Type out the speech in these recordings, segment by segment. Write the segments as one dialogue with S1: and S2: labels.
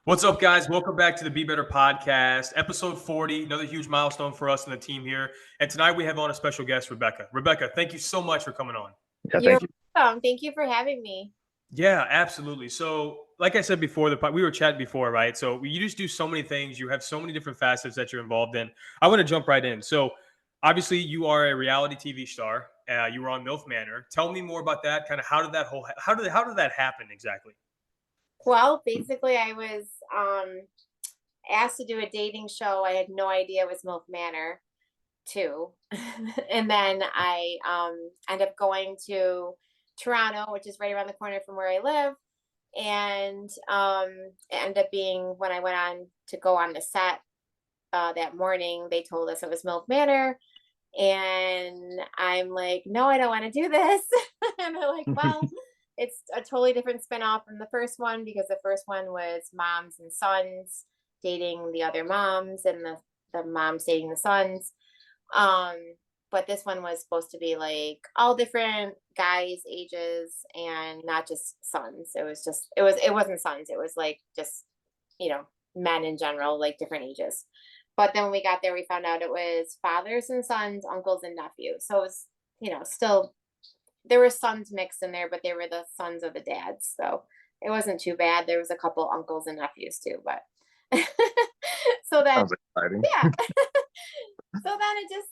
S1: What's up, guys? Welcome back to the Be Better podcast, episode 40, another huge milestone for us and the team here. And tonight we have on a special guest, Rebecca. Rebecca, thank you so much for coming on.
S2: Yeah,
S3: You're
S2: thank you.
S3: welcome. Thank you for having me.
S1: Yeah, absolutely. So, like I said before, we were chatting before, right? So, you just do so many things. You have so many different facets that you're involved in. I want to jump right in. So, obviously, you are a reality TV star. You were on Milf Manor. Tell me more about that. Kind of how did that happen exactly?
S3: Well, basically, I was asked to do a dating show. I had no idea it was Milf Manor, too. And then I ended up going to Toronto, which is right around the corner from where I live. And it ended up being when I went on to go on the set that morning, they told us it was Milf Manor. And I'm like, no, I don't want to do this. And they're like, well, it's a totally different spinoff from the first one because the first one was moms and sons dating the other moms and the moms dating the sons. But this one was supposed to be like all different guys, ages, and not just sons. It wasn't sons. It was like just, men in general, like different ages. But then when we got there, we found out it was fathers and sons, uncles and nephews. So it was, still there were sons mixed in there, but they were the sons of the dads. So it wasn't too bad. There was a couple uncles and nephews too, but so then,
S2: Sounds exciting.
S3: yeah. So then it just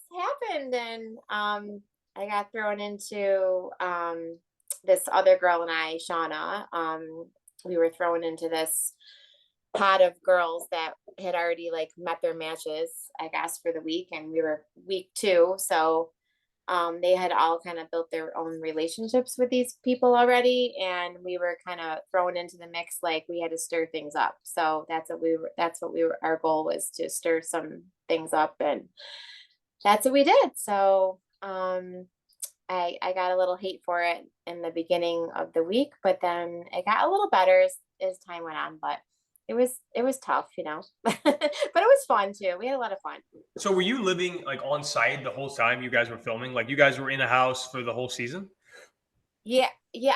S3: happened. And I got thrown into this other girl and I, Shauna. We were thrown into this pot of girls that had already like met their matches, I guess, for the week. And we were week 2. So they had all kind of built their own relationships with these people already, and we were kind of thrown into the mix. Like we had to stir things up. So that's what we were. Our goal was to stir some things up, and that's what we did. So I got a little hate for it in the beginning of the week, but then it got a little better as time went on. But it was tough, but it was fun too. We had a lot of fun.
S1: So were you living like on site the whole time you guys were filming? Like you guys were in a house for the whole season?
S3: Yeah.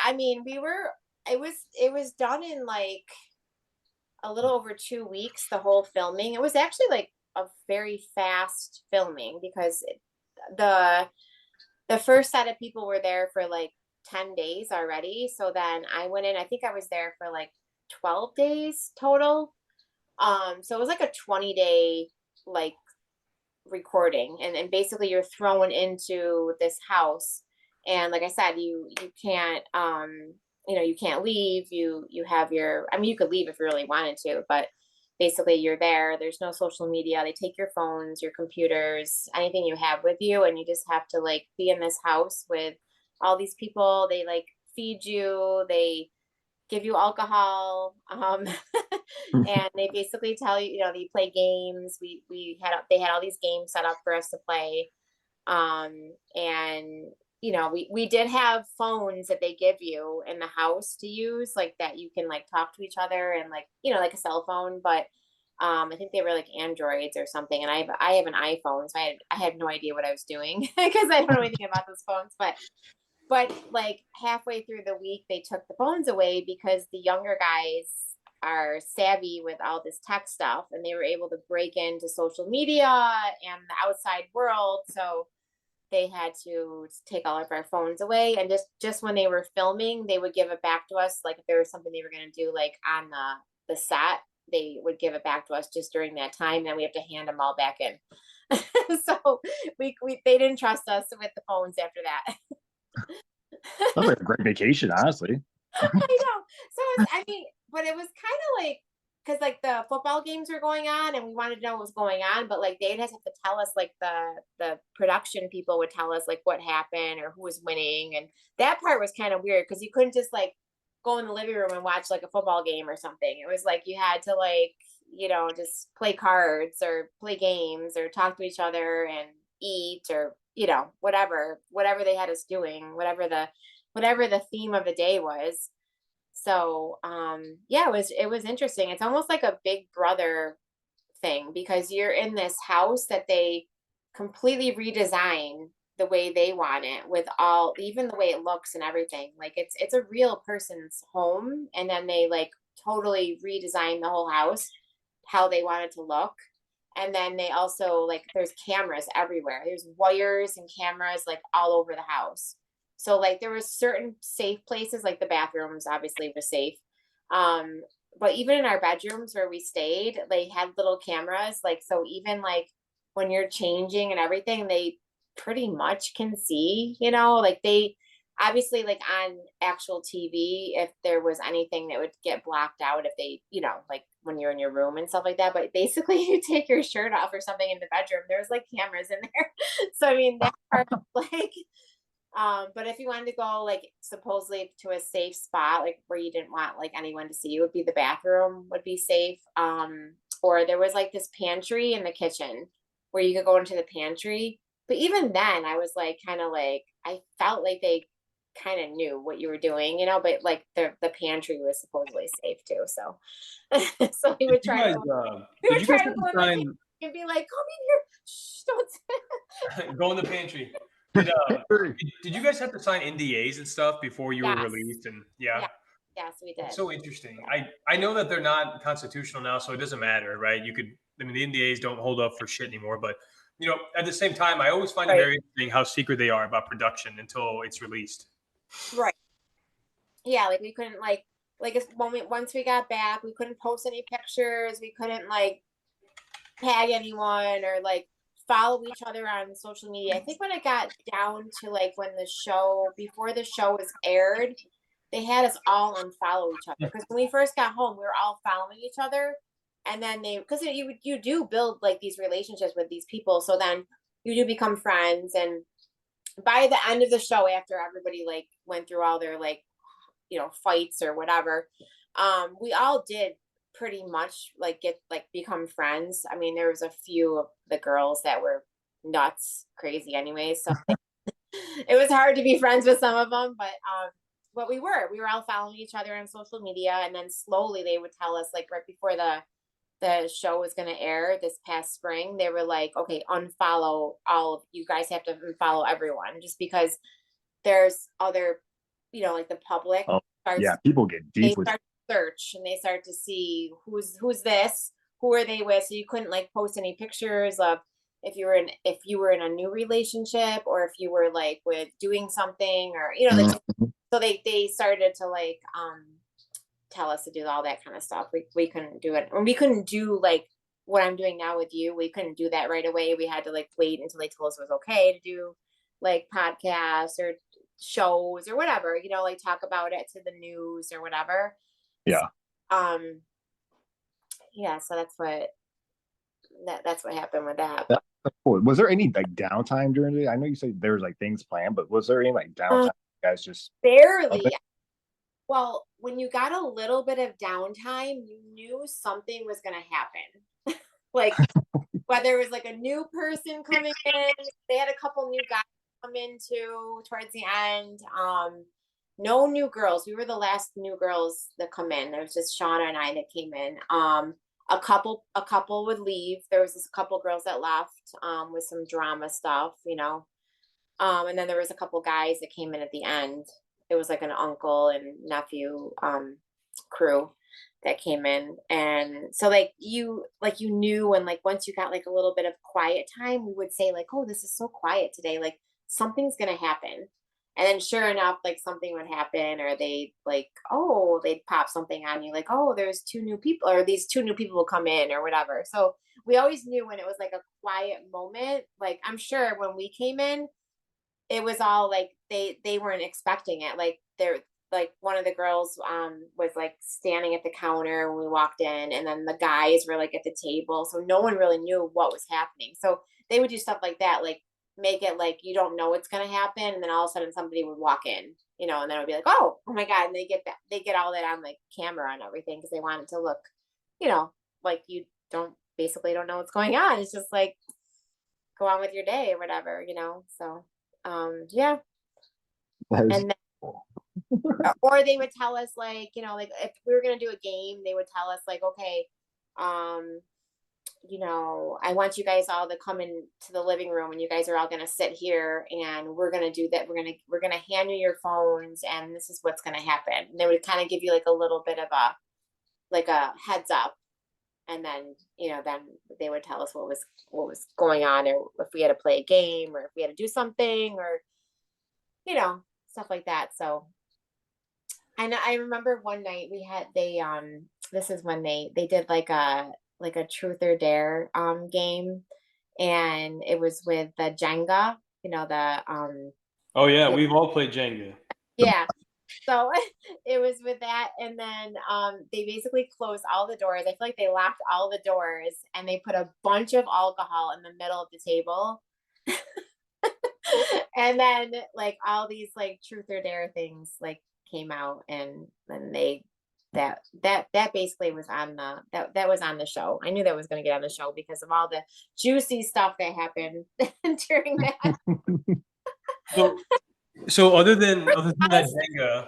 S3: I mean, it was done in like a little over 2 weeks, the whole filming. It was actually like a very fast filming because the first set of people were there for like 10 days already. So then I went in, I think I was there for like 12 days total. So it was like a 20-day like recording, and basically you're thrown into this house, and like I said, you can't you can't leave. You have you could leave if you really wanted to, but basically you're there's no social media. They take your phones, your computers, anything you have with you, and you just have to like be in this house with all these people. They like feed you, they give you alcohol, and they basically tell you, they play games. They had all these games set up for us to play, and we did have phones that they give you in the house to use, like that you can like talk to each other and like like a cell phone, but I think they were like Androids or something, and I have an iPhone, so I had no idea what I was doing because I don't know anything about those phones, but like halfway through the week, they took the phones away because the younger guys are savvy with all this tech stuff, and they were able to break into social media and the outside world. So they had to take all of our phones away. And just when they were filming, they would give it back to us. Like if there was something they were going to do, like on the set, they would give it back to us just during that time. Then we have to hand them all back in. So they didn't trust us with the phones after that.
S2: Sounds like a great vacation, honestly.
S3: I know. So but it was kind of like, because like the football games were going on, and we wanted to know what was going on, but like they'd have to tell us, like the production people would tell us like what happened or who was winning, and that part was kind of weird because you couldn't just like go in the living room and watch like a football game or something. It was like you had to like just play cards or play games or talk to each other and eat, or whatever they had us doing, whatever the theme of the day was. So yeah, it was interesting. It's almost like a Big Brother thing because you're in this house that they completely redesign the way they want it, with even the way it looks and everything. Like it's a real person's home, and then they like totally redesigned the whole house, how they wanted to look. And then they also like there's cameras everywhere. There's wires and cameras like all over the house. So like there was certain safe places, like the bathrooms obviously were safe. But even in our bedrooms where we stayed, they had little cameras. Like so even like when you're changing and everything, they pretty much can see, like they obviously like on actual TV, if there was anything that would get blocked out if they, like when you're in your room and stuff like that. But basically you take your shirt off or something in the bedroom, there's like cameras in there. So I mean that part like but if you wanted to go like supposedly to a safe spot, like where you didn't want like anyone to see you, would be the bathroom would be safe. Or there was like this pantry in the kitchen where you could go into the pantry. But even then I was like kind of like I felt like they kind of knew what you were doing, but like the pantry was supposedly safe too. So so we would try to go, we would try to go in the pantry and be like, come in here. Shh, don't
S1: go in the pantry. Did you guys have to sign NDAs and stuff before you were released? And yeah.
S3: Yes, we did.
S1: It's so interesting. I know that they're not constitutional now, so it doesn't matter, right? The NDAs don't hold up for shit anymore, but at the same time, I always find it very interesting how secret they are about production until it's released.
S3: Right. Yeah, like we couldn't once we got back, we couldn't post any pictures, we couldn't like tag anyone or like follow each other on social media. I think when it got down to like before the show was aired, they had us all unfollow each other because when we first got home, we were all following each other, and then because you do build like these relationships with these people, so then you do become friends. And by the end of the show, after everybody like went through all their like fights or whatever, we all did pretty much like become friends. I mean, there was a few of the girls that were nuts crazy anyway, so it was hard to be friends with some of them, but we were all following each other on social media. And then slowly they would tell us like right before the show was going to air this past spring, they were like, okay, unfollow all of you guys, have to unfollow everyone, just because there's other like the public
S2: people get deep with
S3: search and they start to see who's this, who are they with. So you couldn't like post any pictures of if you were in a new relationship or if you were like with doing something or so they started to like tell us to do all that kind of stuff. We couldn't do it, and we couldn't do like what I'm doing now with you. We couldn't do that right away. We had to like wait until they told us it was okay to do like podcasts or shows or whatever, like talk about it to the news or whatever.
S2: Yeah.
S3: So that's what happened with that.
S2: Cool. Was there any like downtime during the day? I know you said there was like things planned, but was there any like downtime? You guys just
S3: barely. Well, when you got a little bit of downtime, you knew something was going to happen. Like whether it was like a new person coming in, they had a couple new guys come in too towards the end. No new girls. We were the last new girls that come in. There was just Shauna and I that came in. A couple would leave. There was a couple girls that left with some drama stuff, and then there was a couple guys that came in at the end. It was like an uncle and nephew crew that came in. And so like you knew when like once you got like a little bit of quiet time, we would say like, oh, this is so quiet today, like something's gonna happen. And then sure enough, like something would happen, or they'd pop something on you like, oh, there's two new people, or these two new people will come in or whatever. So we always knew when it was like a quiet moment. Like I'm sure when we came in, it was all like they weren't expecting it. Like they're like one of the girls was like standing at the counter when we walked in, and then the guys were like at the table, so no one really knew what was happening. So they would do stuff like that, like make it like you don't know what's going to happen, and then all of a sudden somebody would walk in, and then it would be like, oh my god, and they get all that on like camera and everything because they want it to look like you don't know what's going on. It's just like go on with your day or whatever, so yeah. And then, or they would tell us like like if we were going to do a game, they would tell us like, okay, I want you guys all to come into the living room, and you guys are all going to sit here, and we're going to do that. We're going to hand you your phones, and this is what's going to happen. And they would kind of give you like a little bit of like a heads up, and then then they would tell us what was going on, or if we had to play a game, or if we had to do something, or stuff like that. So, and I remember one night they this is when they did like a truth or dare game, and it was with the Jenga, the
S1: Oh yeah, we've all played Jenga.
S3: yeah. So it was with that, and then they basically closed all the doors. I feel like they locked all the doors, and they put a bunch of alcohol in the middle of the table. And then like all these like truth or dare things like came out, and then that basically was on that was on the show. I knew that was going to get on the show because of all the juicy stuff that happened during that.
S1: So other than that Jenga,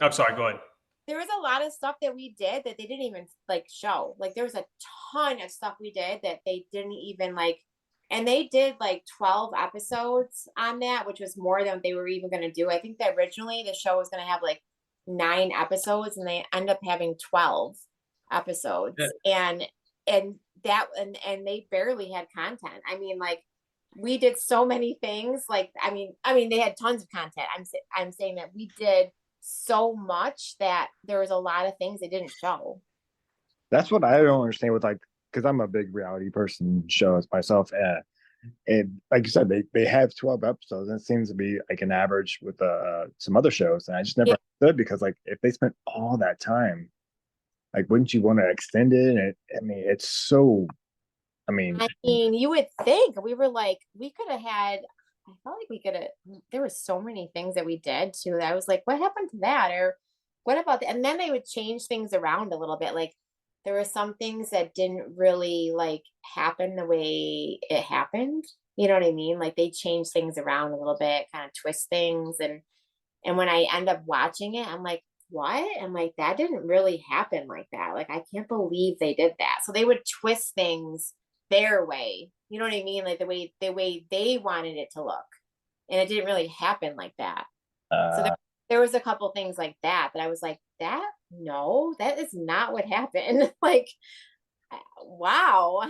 S1: I'm sorry, go ahead.
S3: There was a lot of stuff that we did that they didn't even like show. Like there was a ton of stuff we did that they didn't even like, and they did like 12 episodes on that, which was more than they were even going to do. I think that originally the show was going to have like 9 episodes, and they end up having 12 episodes.
S1: Yeah.
S3: And they barely had content. I mean, like we did so many things. Like I mean they had tons of content. I'm saying that we did so much that there was a lot of things they didn't show.
S2: That's what I don't understand with like, because I'm a big reality person shows myself, and like you said, they have 12 episodes, and it seems to be like an average with some other shows, and I just never understood, because like if they spent all that time, like wouldn't you want to extend it? And I mean, it's so. I mean,
S3: You would think we were like we could have had. I felt like we could have. There were so many things that we did too. That I was like, what happened to that, or what about that? And then they would change things around a little bit. Like there were some things that didn't really like happen the way it happened. You know what I mean? Like they changed things around a little bit, kind of twist things, and when I end up watching it, I'm like, what? I'm like, that didn't really happen like that. Like, I can't believe they did that. So they would twist things their way. You know what I mean? Like the way they wanted it to look. And it didn't really happen like that. So there was a couple things like that I was like, no, that is not what happened. Like, wow,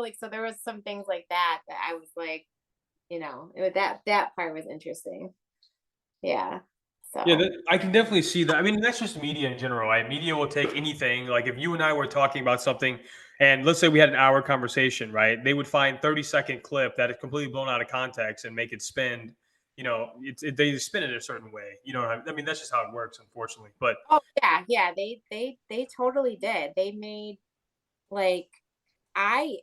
S3: like so there was some things like that I was like, that part was interesting. Yeah. So
S1: Yeah, I can definitely see that. I mean, that's just media in general, right? Media will take anything. Like if you and I were talking about something, and let's say we had an hour conversation, right? They would find 30-second clip that is completely blown out of context and make it spin. They spin it a certain way. I mean, that's just how it works, unfortunately. But
S3: oh yeah, they totally did. They made like I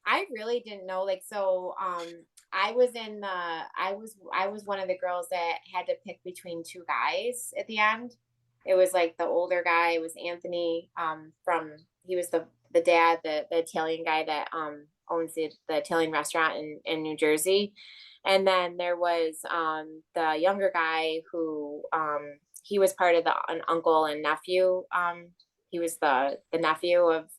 S3: I really didn't know, like, so I was one of the girls that had to pick between two guys at the end. It was like the older guy, it was Anthony, from he was the dad, the Italian guy that owns the Italian restaurant in New Jersey. And then there was the younger guy who he was part of an uncle and nephew. He was the nephew of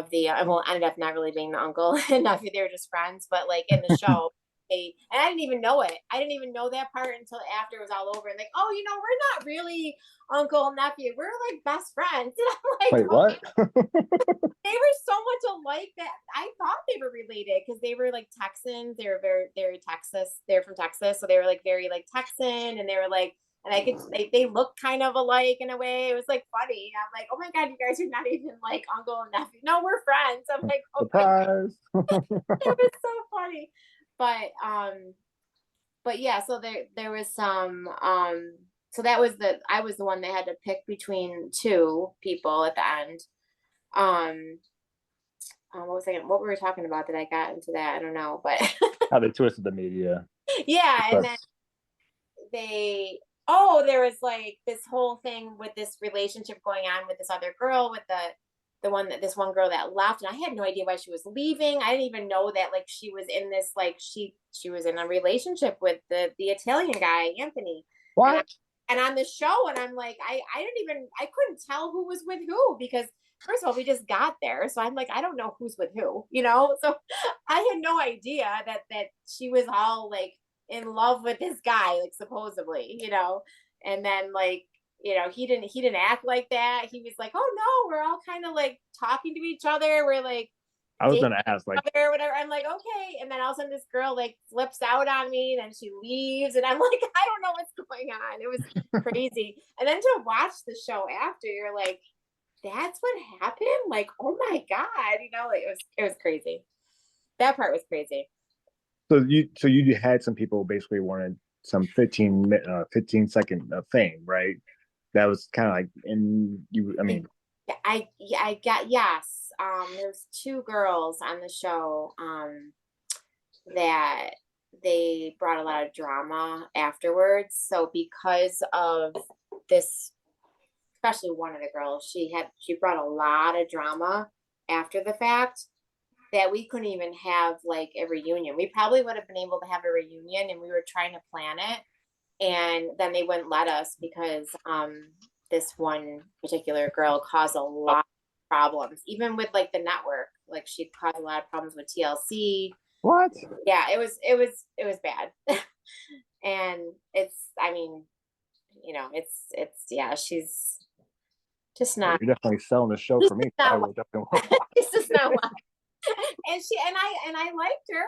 S3: the well, ended up not really being the uncle and nephew. They were just friends, but like in the show, and I didn't even know it. I didn't even know that part until after it was all over. And like, oh, we're not really uncle and nephew. We're like best friends. And I'm like,
S2: wait, what?
S3: they were so much alike that I thought they were related because they were like Texans. They were very, very Texas. They're from Texas, so they were like very like Texan, and they were like, and I could they look kind of alike in a way. It was like funny. I'm like, oh my god, you guys are not even like uncle and nephew. No, we're friends. I'm like, oh
S2: Surprise!
S3: it was so funny. But yeah, so there was some so that was I was the one that had to pick between two people at the end. What were we talking about that I got into that? I don't know, but
S2: How they twisted the media.
S3: yeah, and then there was like this whole thing with this relationship going on with this other girl, with this one girl that left, and I had no idea why she was leaving. I didn't even know that like she was in this, like she was in a relationship with the Italian guy, Anthony.
S2: What?
S3: And on the show, and I'm like, I couldn't tell who was with who, because first of all, we just got there, so I'm like, I don't know who's with who, so I had no idea that she was all like in love with this guy, like supposedly, and then like he didn't act like that. He was like, oh no, we're all kind of like talking to each other. We're like
S2: I was
S3: dating
S2: gonna ask, like,
S3: each other or whatever. I'm like, okay. And then all of a sudden this girl like flips out on me, then she leaves, and I'm like, I don't know what's going on. It was crazy. And then to watch the show after, you're like, that's what happened? Like, oh my God, like it was crazy. That part was crazy.
S2: so you had some people basically wanted some 15-second of fame, right? That was kind of like, and you, I mean,
S3: I got, yes. There's two girls on the show that they brought a lot of drama afterwards. So because of this, especially one of the girls, she brought a lot of drama after the fact that we couldn't even have like a reunion. We probably would have been able to have a reunion, and we were trying to plan it, and then they wouldn't let us because this one particular girl caused a lot of problems, even with like the network. Like she caused a lot of problems with TLC.
S2: what?
S3: Yeah, it was bad. And I mean, it's yeah, she's just
S2: Well,
S3: not
S2: you're definitely selling the show for me. I
S3: not
S2: will definitely watch it.
S3: it's just not well. And I liked her,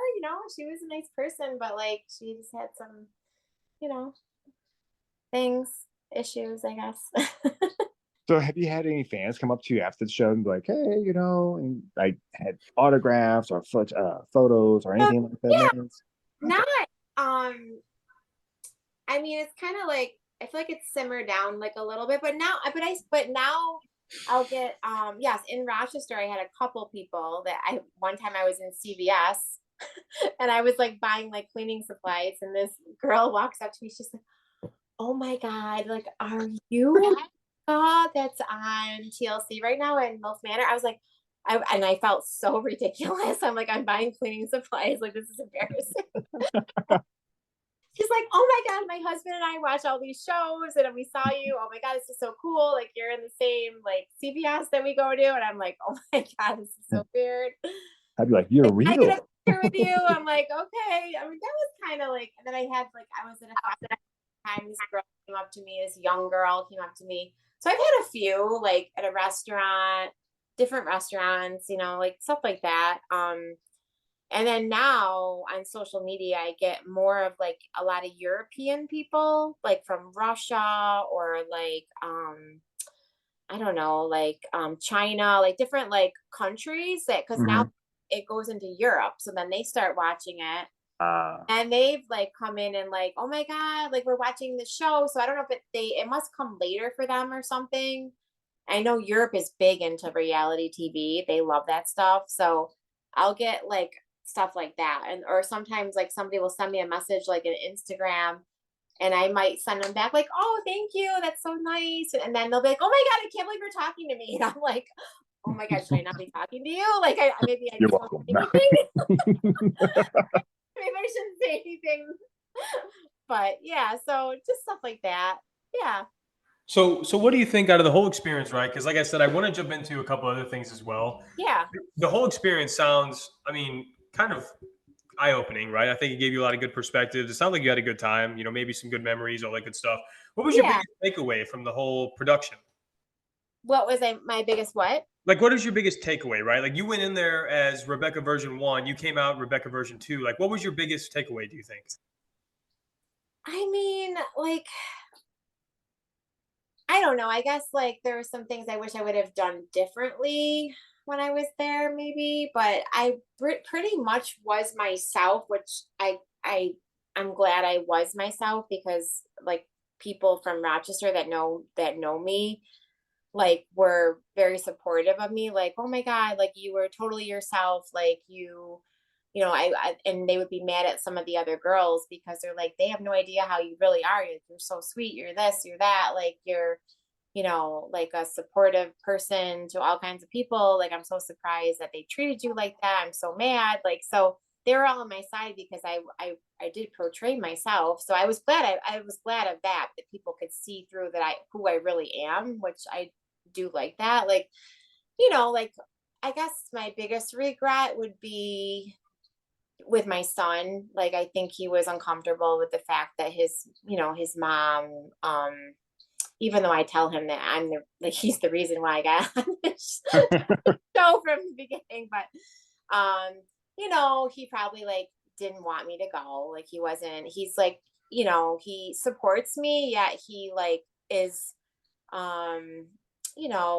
S3: she was a nice person, but like she just had some, you know, things, issues, I guess.
S2: So have you had any fans come up to you after the show and be like, hey, and like had autographs or photos or anything like that?
S3: Yeah,
S2: Man?
S3: not I mean, it's kind of like I feel like it's simmered down like a little bit, but now I'll get yes, in Rochester I had a couple people that one time I was in CVS and I was like buying like cleaning supplies, and this girl walks up to me, she's like, "Oh my God, like are you that's on TLC right now in Milf Manor?" I was like, I felt so ridiculous. I'm like, I'm buying cleaning supplies, like this is embarrassing. She's like, "Oh my God, my husband and I watch all these shows and we saw you. Oh my God, this is so cool. Like you're in the same like CVS that we go to." And I'm like, "Oh my God, this is so weird."
S2: I'd be like, you're
S3: Like, I get
S2: real.
S3: a picture with you. I'm like, okay. I mean, that was kind of like, and then I had like, I was in a time, this girl came up to me, this young girl came up to me. So I've had a few like at a restaurant, different restaurants, like stuff like that. And then now on social media, I get more of like a lot of European people, like from Russia or like I don't know, like China, like different like countries that because now
S2: Mhm.
S3: it goes into Europe. So then they start watching it.
S2: Uh,
S3: And they've like come in and like, oh my God, like we're watching the show. So I don't know if it must come later for them or something. I know Europe is big into reality TV. They love that stuff. So I'll get like stuff like that. And or sometimes like somebody will send me a message like an Instagram, and I might send them back like, "Oh, thank you. That's so nice." And then they'll be like, "Oh my God, I can't believe you're talking to me." And I'm like, "Oh my God, should I not be talking to you?" Like maybe I
S2: you're
S3: just won't
S2: welcome.
S3: say
S2: No.
S3: anything. Maybe I shouldn't say anything. But yeah, so just stuff like that. Yeah.
S1: So what do you think out of the whole experience, right? Because like I said, I want to jump into a couple other things as well.
S3: Yeah.
S1: The whole experience sounds, I mean, kind of eye-opening, right? I think it gave you a lot of good perspectives. It sounds like you had a good time, maybe some good memories, all that good stuff. What was your
S3: Yeah.
S1: biggest takeaway from the whole production?
S3: What was my biggest what?
S1: Like, what is your biggest takeaway, right? Like, you went in there as Rebecca version 1, you came out Rebecca version 2. Like, what was your biggest takeaway, do you think?
S3: I mean, like, I don't know. I guess like there were some things I wish I would have done differently when I was there, maybe, but I pretty much was myself, which I'm glad I was myself because like people from Rochester that know me like were very supportive of me, like, "Oh my God, like you were totally yourself, like I and they would be mad at some of the other girls because they're like, they have no idea how you really are. You're so sweet, you're this, you're that, like you're like a supportive person to all kinds of people. Like, I'm so surprised that they treated you like that. I'm so mad." Like, so they were all on my side because I did portray myself. So I was glad I was glad of that people could see through that who I really am, which I do like that. Like, like I guess my biggest regret would be with my son. Like, I think he was uncomfortable with the fact that his mom even though I tell him that he's the reason why I got on this show from the beginning. But he probably like didn't want me to go. Like he's like, he supports me, yet he like is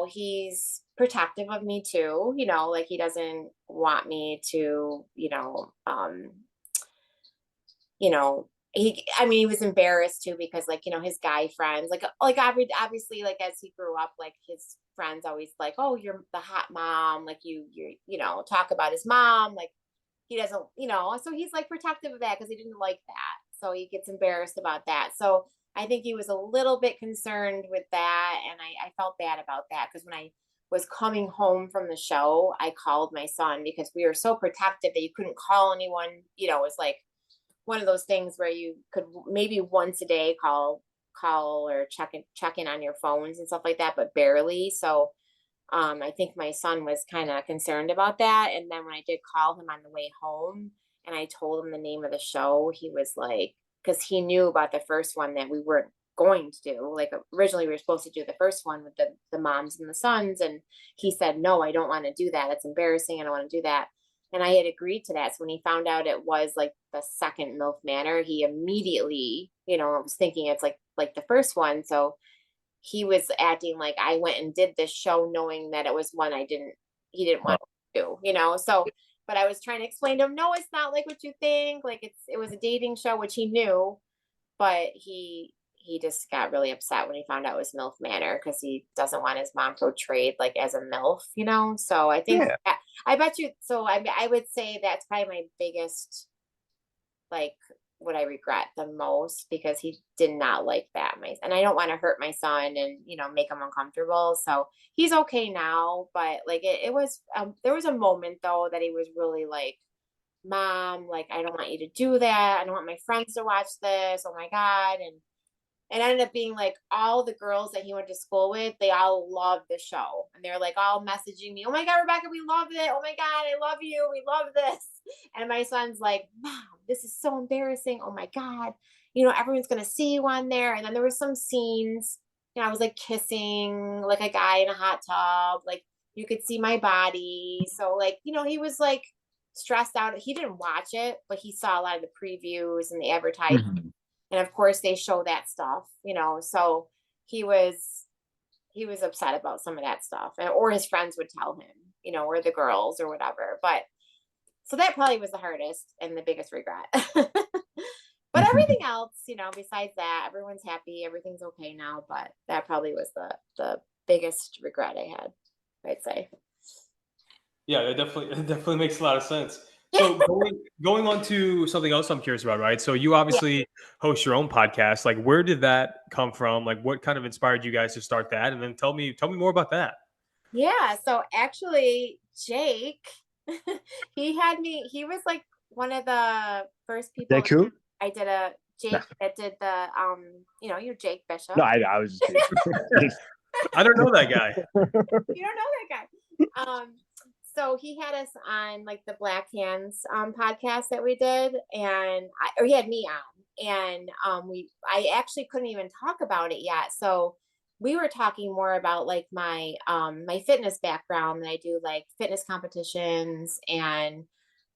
S3: he's protective of me too, like he doesn't want me to, he was embarrassed too because like, his guy friends, like obviously like as he grew up, like his friends always like, oh, you're the hot mom, like you're talk about his mom, like he doesn't, so he's like protective of that because he didn't like that. So he gets embarrassed about that. So I think he was a little bit concerned with that. And I felt bad about that because when I was coming home from the show, I called my son because we were so protective that you couldn't call anyone. It was like one of those things where you could maybe once a day call or check in on your phones and stuff like that, but barely. So I think my son was kind of concerned about that. And then when I did call him on the way home and I told him the name of the show, he was like, because he knew about the first one that we weren't going to do. Like originally we were supposed to do the first one with the moms and the sons. And he said, no, I don't want to do that. That's embarrassing. I don't want to do that. And I had agreed to that. So when he found out it was like the second Milf Manor, he immediately, was thinking it's like the first one. So he was acting like I went and did this show knowing that it was one he didn't want to do, so, but I was trying to explain to him, no, it's not like what you think. Like it was a dating show, which he knew, but he just got really upset when he found out it was Milf Manor because he doesn't want his mom portrayed like as a MILF, so I think I bet you, so I would say that's probably my biggest, like, what I regret the most because he did not like that. And I don't want to hurt my son and, make him uncomfortable. So he's okay now, but like it was, there was a moment though that he was really like, Mom, like, I don't want you to do that. I don't want my friends to watch this. Oh my God. And it ended up being like all the girls that he went to school with, they all loved the show. And they're like all messaging me, oh my God, Rebecca, we love it. Oh my God, I love you. We love this. And my son's like, Mom, this is so embarrassing. Oh my God. Everyone's going to see you on there. And then there were some scenes, I was like kissing like a guy in a hot tub. Like you could see my body. So like, he was like stressed out. He didn't watch it, but he saw a lot of the previews and the advertising. Mm-hmm. And of course they show that stuff, so he was upset about some of that stuff, or his friends would tell him, or the girls or whatever. But so that probably was the hardest and the biggest regret. But everything else, besides that, everyone's happy. Everything's okay now. But that probably was the biggest regret I had, I'd say.
S1: Yeah, it definitely makes a lot of sense. So going on to something else I'm curious about, right? So you obviously host your own podcast. Like, where did that come from? Like, what kind of inspired you guys to start that? And then tell me more about that.
S3: Yeah. So actually, Jake, he was like one of the first people.
S2: Jake who?
S3: I did that did the, you're Jake Bishop.
S2: No, I was just
S1: I don't know that guy.
S3: You don't know that guy. So he had us on like the Black Hands podcast that we did, or he had me on, and I actually couldn't even talk about it yet. So we were talking more about like my my fitness background, that I do like fitness competitions and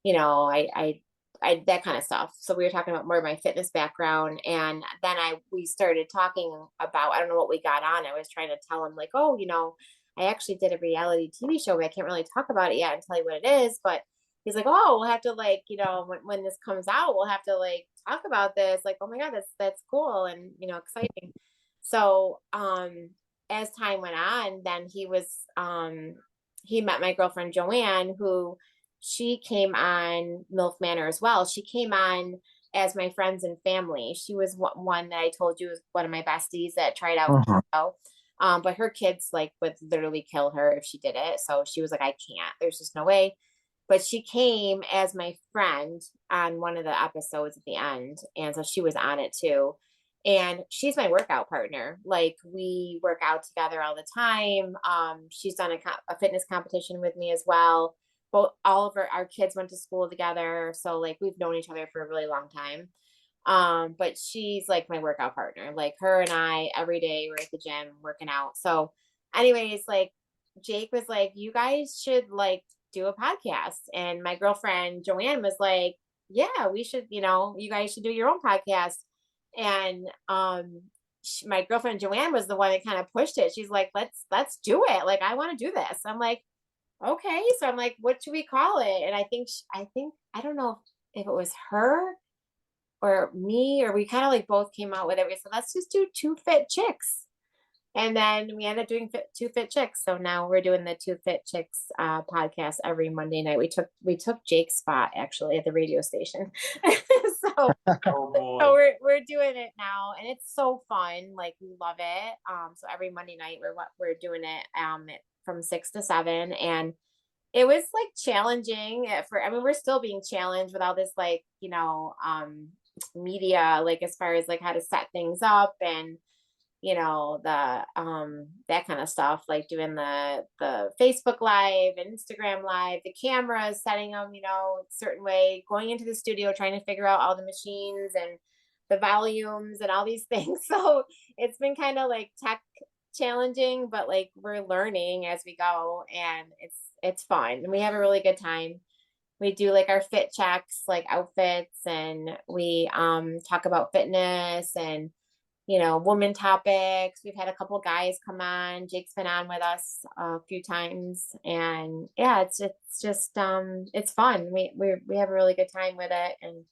S3: I that kind of stuff. So we were talking about more of my fitness background, and then we started talking about, I don't know what we got on. I was trying to tell him like, oh, I actually did a reality TV show, but I can't really talk about it yet and tell you what it is. But he's like, oh, we'll have to like, when this comes out, we'll have to like talk about this. Like, oh my God, that's cool and, exciting. So, as time went on, then he met my girlfriend, Joanne, who she came on Milf Manor as well. She came on as my friends and family. She was one that I told you was one of my besties that tried out for the show. But her kids like would literally kill her if she did it. So she was like, I can't, there's just no way. But she came as my friend on one of the episodes at the end. And so she was on it too. And she's my workout partner. Like we work out together all the time. She's done a fitness competition with me as well. But all of our kids went to school together. So like we've known each other for a really long time. But she's like my workout partner. Like her and I every day we're at the gym working out. So anyways, like Jake was like, you guys should like do a podcast. And my girlfriend Joanne was like, yeah, we should, you guys should do your own podcast. And my girlfriend Joanne was the one that kind of pushed it. She's like, let's do it. Like, I want to do this. I'm like, okay. So I'm like, what should we call it? And I don't know if it was her or me, or we kind of like both came out with it. We said, let's just do Two Fit Chicks. And then we ended up doing Two Fit Chicks. So now we're doing the Two Fit Chicks podcast every Monday night. We took Jake's spot actually at the radio station. so so we're doing it now, and it's so fun. Like, we love it. So every Monday night we're doing it from 6 to 7, and it was like challenging we're still being challenged with all this like media, like as far as like how to set things up and the that kind of stuff, like doing the Facebook live and Instagram live, the cameras, setting them a certain way, going into the studio, trying to figure out all the machines and the volumes and all these things. So it's been kind of like tech challenging, but like we're learning as we go, and it's fun, and we have a really good time. We do like our fit checks, like outfits, and we talk about fitness and woman topics. We've had a couple guys come on. Jake's been on with us a few times, and yeah, it's just it's fun. We have a really good time with it, and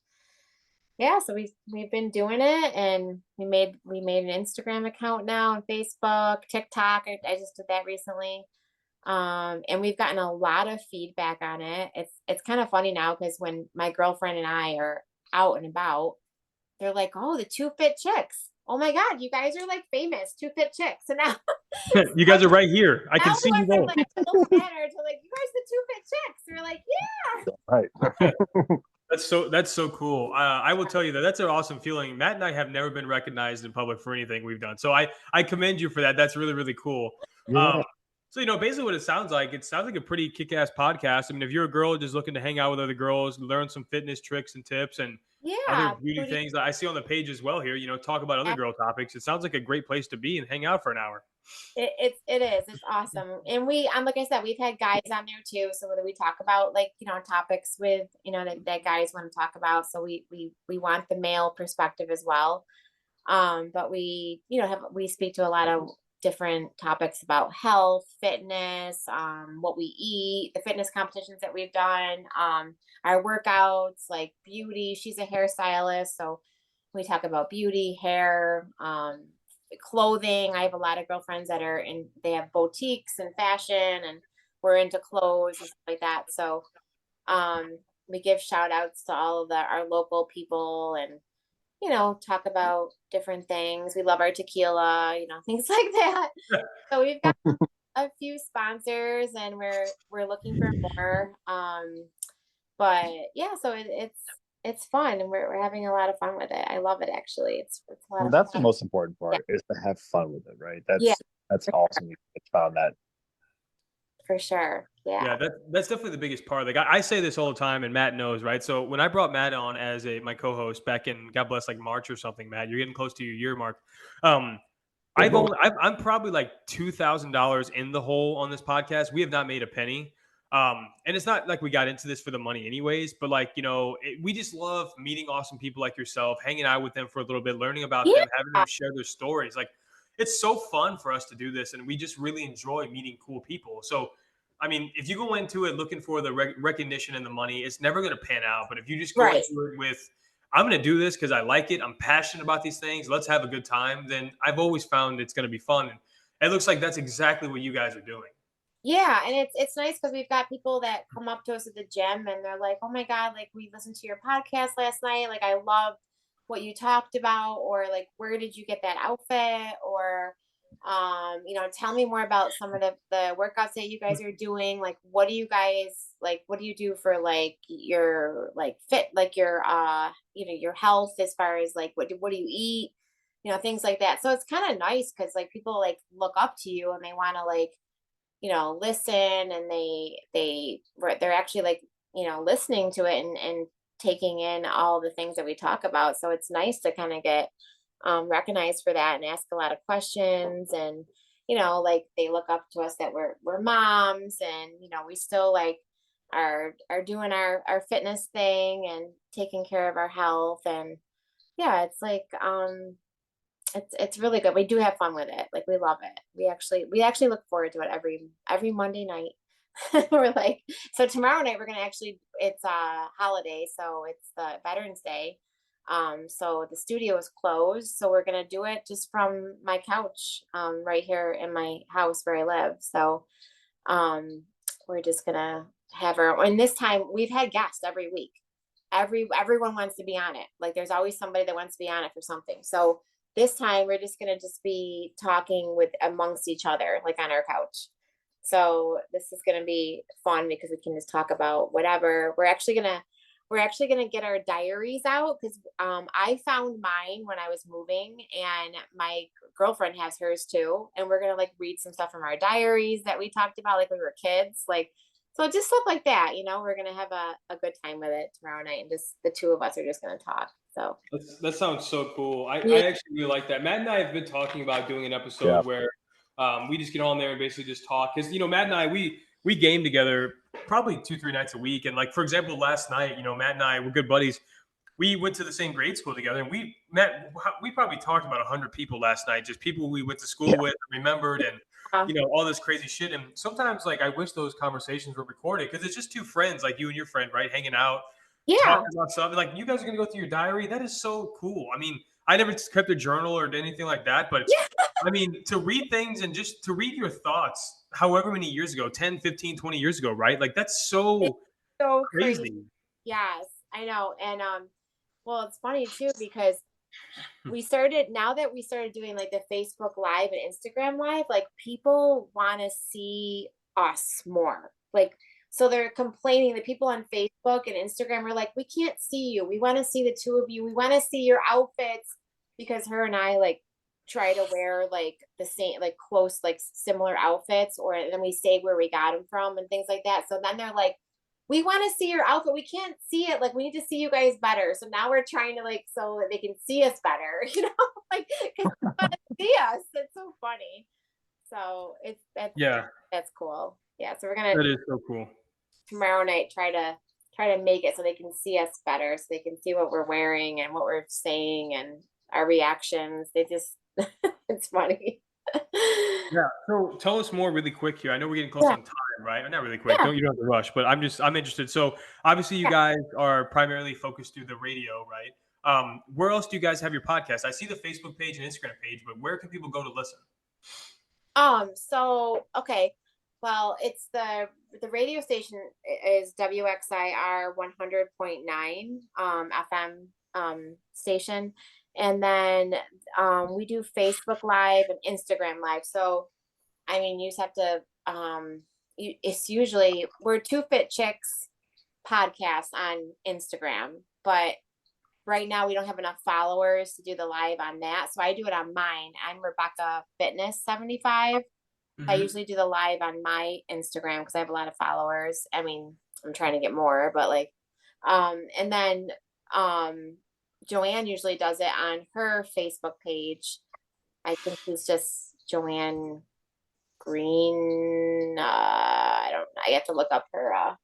S3: yeah, so we've been doing it, and we made an Instagram account now, and Facebook, TikTok. I just did that recently. And we've gotten a lot of feedback on it. It's kind of funny now, because when my girlfriend and I are out and about, they're like, oh, the Two Fit Chicks. Oh my God, you guys are like famous, Two Fit Chicks. And now
S1: you guys are right here. I can see you
S3: both.
S1: both.
S3: Like, Milf Manor to like, you guys the Two Fit Chicks. We're like, yeah.
S2: Right.
S1: That's so cool. I will tell you that's an awesome feeling. Matt and I have never been recognized in public for anything we've done. So I commend you for that. That's really, really cool.
S2: Yeah.
S1: So, basically what it sounds like a pretty kick-ass podcast. I mean, if you're a girl just looking to hang out with other girls, learn some fitness tricks and tips and other beauty things that I see on the page as well here, talk about other girl topics. It sounds like a great place to be and hang out for an hour.
S3: It is. It's awesome. And like I said, we've had guys on there too. So whether we talk about like, topics with, that guys want to talk about. So we want the male perspective as well. But we, we speak to a lot of different topics about health, fitness, what we eat, the fitness competitions that we've done, our workouts, like beauty. She's a hairstylist, so we talk about beauty, hair, clothing. I have a lot of girlfriends that they have boutiques and fashion, and we're into clothes and stuff like that. So we give shout outs to all of our local people, and talk about different things. We love our tequila, things like that. So we've got a few sponsors, and we're looking for more. But yeah, so it's fun, and we're having a lot of fun with it. I love it, actually. It's a lot of
S2: That's
S3: fun.
S2: the most important part, is to have fun with it, right? That's
S3: for
S2: awesome.
S3: Sure.
S2: You found that.
S3: For sure. Yeah.
S1: That's definitely the biggest part. Like I say this all the time, and Matt knows, right? So when I brought Matt on as my co-host back in, God bless, like March or something, Matt, you're getting close to your year mark. I'm probably like $2,000 in the hole on this podcast. We have not made a penny. And it's not like we got into this for the money anyways, but like, we just love meeting awesome people like yourself, hanging out with them for a little bit, learning about them, having them share their stories. Like, it's so fun for us to do this, and we just really enjoy meeting cool people. So, I mean, if you go into it looking for the recognition and the money, it's never going to pan out. But if you just go into it with, I'm going to do this because I like it, I'm passionate about these things, let's have a good time, then I've always found it's going to be fun. And it looks like that's exactly what you guys are doing.
S3: Yeah, and it's nice because we've got people that come up to us at the gym, and they're like, "Oh my God, like we listened to your podcast last night. Like I loved what you talked about," or like, "Where did you get that outfit?" Or tell me more about some of the workouts that you guys are doing. Like, what do you do for like your like fit, like your your health, as far as like what do you eat, things like that. So it's kind of nice because like people like look up to you, and they want to like listen, and they're actually like listening to it and taking in all the things that we talk about. So it's nice to kind of get recognized for that and ask a lot of questions. And, you know, like they look up to us that we're moms, and, you know, we still like are doing our fitness thing and taking care of our health. And yeah, it's like it's really good. We do have fun with it. Like we love it. We actually look forward to it every Monday night. We're like, so tomorrow night we're gonna actually, it's a holiday, so it's the Veterans Day. So the studio is closed, so we're gonna do it just from my couch, right here in my house where I live. So we're just gonna have our, and this time we've had guests every week. Everyone wants to be on it. Like there's always somebody that wants to be on it for something. So this time we're just gonna just be talking with amongst each other, like on our couch. So this is gonna be fun because we can just talk about whatever. We're actually gonna get our diaries out because I found mine when I was moving, and my girlfriend has hers too. And we're gonna like read some stuff from our diaries that we talked about like when we were kids. Like, so just stuff like that, you know, we're gonna have a good time with it tomorrow night, and just the two of us are just gonna talk. So
S1: That sounds so cool. I
S3: yeah,
S1: actually really like that. Matt and I have been talking about doing an
S2: Yeah.
S1: episode where we just get on there and basically just talk. Because, you know, Matt and I, we game together probably 2-3 nights a week. And like, for example, last night, you know, Matt and I were good buddies. We went to the same grade school together, and we probably talked about 100 people last night, just people we went to school
S2: Yeah.
S1: with, remembered, and
S3: uh,
S1: you know, all this crazy shit. And sometimes, like, I wish those conversations were recorded because it's just two friends, like you and your friend, right, hanging out,
S3: yeah,
S1: talking about something. Like, you guys are gonna go through your diary. That is so cool. I mean, I never kept a journal or did anything like that, but
S3: yeah.
S1: I mean, to read things and just to read your thoughts, however many years ago, 10, 15, 20 years ago, right? Like, that's
S3: It's
S1: so
S3: so crazy.
S1: crazy.
S3: Yes, I know. And well, it's funny too because now that we started doing like the Facebook Live and Instagram Live, like people want to see us more. Like, so they're complaining, the people on Facebook and Instagram are like, we can't see you. We want to see the two of you. We want to see your outfits, because her and I like try to wear like the same, like close, like similar outfits, or then we say where we got them from and things like that. So then they're like, we want to see your outfit. We can't see it. Like, we need to see you guys better. So now we're trying to like, so that they can see us better, you know, like, because they want to see us. It's so funny. So
S1: Yeah,
S3: that's cool. Yeah. So we're going
S1: that
S3: to
S1: is so cool.
S3: tomorrow night try to make it so they can see us better. So they can see what we're wearing and what we're saying and our reactions. They just, it's funny.
S1: Yeah. So tell us more really quick here. I know we're getting close
S3: Yeah.
S1: on time, right? Not really quick.
S3: Yeah.
S1: You don't have to rush, but I'm interested. So obviously you
S3: Yeah.
S1: guys are primarily focused through the radio, right? Where else do you guys have your podcast? I see the Facebook page and Instagram page, but where can people go to listen?
S3: So okay. Well, it's the radio station is WXIR 100.9 FM station. And then we do Facebook Live and Instagram Live. So I mean, you just have to it's usually, we're Two Fit Chicks podcast on Instagram, but right now we don't have enough followers to do the live on that. So I do it on mine. I'm Rebecca Fitness 75. I
S1: Mm-hmm.
S3: usually do the live on my Instagram because I have a lot of followers. I mean, I'm trying to get more, but like, and then Joanne usually does it on her Facebook page. I think it's just Joanne Green. I don't know. I have to look up her. I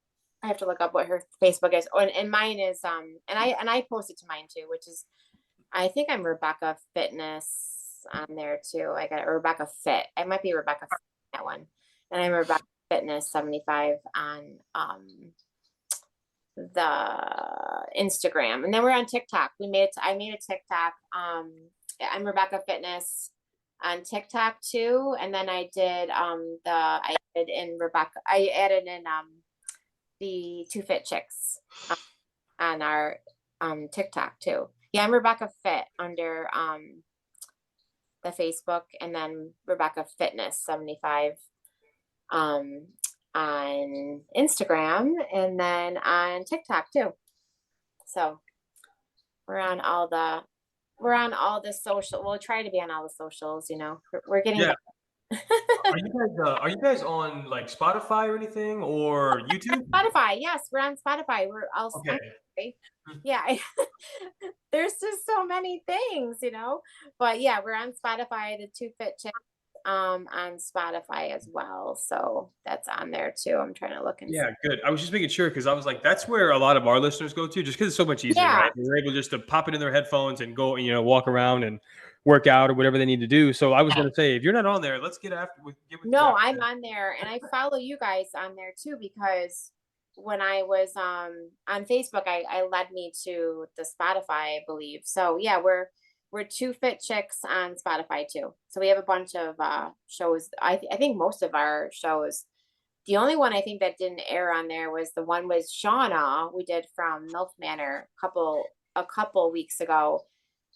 S3: have to look up what her Facebook is. Oh, and mine is and I post it to mine too, which is, I think I'm Rebecca Fitness on there too. I got Rebecca Fit. I might be Rebecca Fit, that one. And I'm Rebecca Fitness 75 on the Instagram. And then we're on TikTok. I made a TikTok. I'm Rebecca Fitness on TikTok too. And then I added in the Two Fit Chicks on our TikTok too. Yeah, I'm Rebecca Fit under the Facebook, and then Rebecca Fitness 75 on Instagram, and then on TikTok too. So we're on all the social. We'll try to be on all the socials, you know. We're getting
S1: Yeah.
S3: better.
S1: Are you guys on like Spotify or anything or YouTube?
S3: Spotify, yes, we're on Spotify.
S1: Okay.
S3: Yeah. There's just so many things, but yeah, we're on Spotify, the Two Fit Chicks, on Spotify as well. So that's on there too. I'm trying to look and see.
S1: Yeah, good. I was just making sure because I was like, that's where a lot of our listeners go to, just because it's so much easier,
S3: Yeah.
S1: right? They're able just to pop it in their headphones and go, walk around and work out or whatever they need to do. So I was going to say, if you're not on there, let's get with you
S3: No,
S1: after
S3: I'm
S1: this.
S3: on there and I follow you guys on there too because when I was on Facebook, I led me to the Spotify, I believe. So yeah, we're Two Fit Chicks on Spotify too. So we have a bunch of shows. I think most of our shows. The only one I think that didn't air on there was the one with Shauna we did from Milf Manor a couple weeks ago,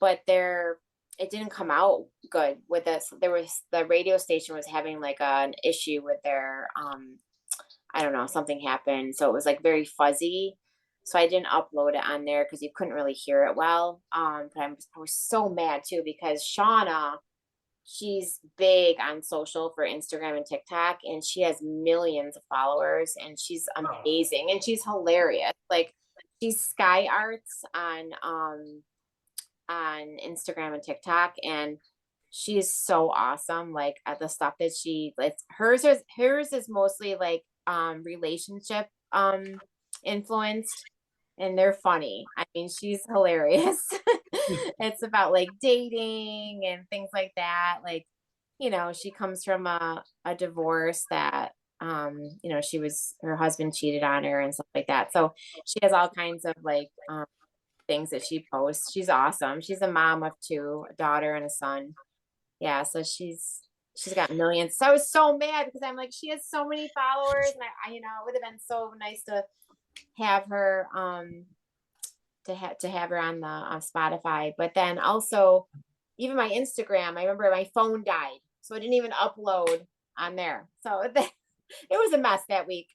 S3: but it didn't come out good with us. The radio station was having like an issue with their I don't know, something happened. So it was like very fuzzy. So I didn't upload it on there because you couldn't really hear it well. But I was so mad too because Shauna, she's big on social for Instagram and TikTok, and she has millions of followers, and she's
S1: Oh,
S3: amazing and she's hilarious. Like she's Sky Arts on Instagram and TikTok, and she is so awesome. Like at the stuff that she like, hers is mostly like relationship influenced, and they're funny. I mean, she's hilarious. It's about like dating and things like that. Like, she comes from a divorce that her husband cheated on her and stuff like that. So she has all kinds of like things that she posts. She's awesome. She's a mom of two, a daughter and a son. Yeah, so she's got millions. So I was so mad because I'm like, she has so many followers, and it would have been so nice to have her to have her on Spotify. But then also even my Instagram, I remember my phone died, so I didn't even upload on there. So it was a mess that week.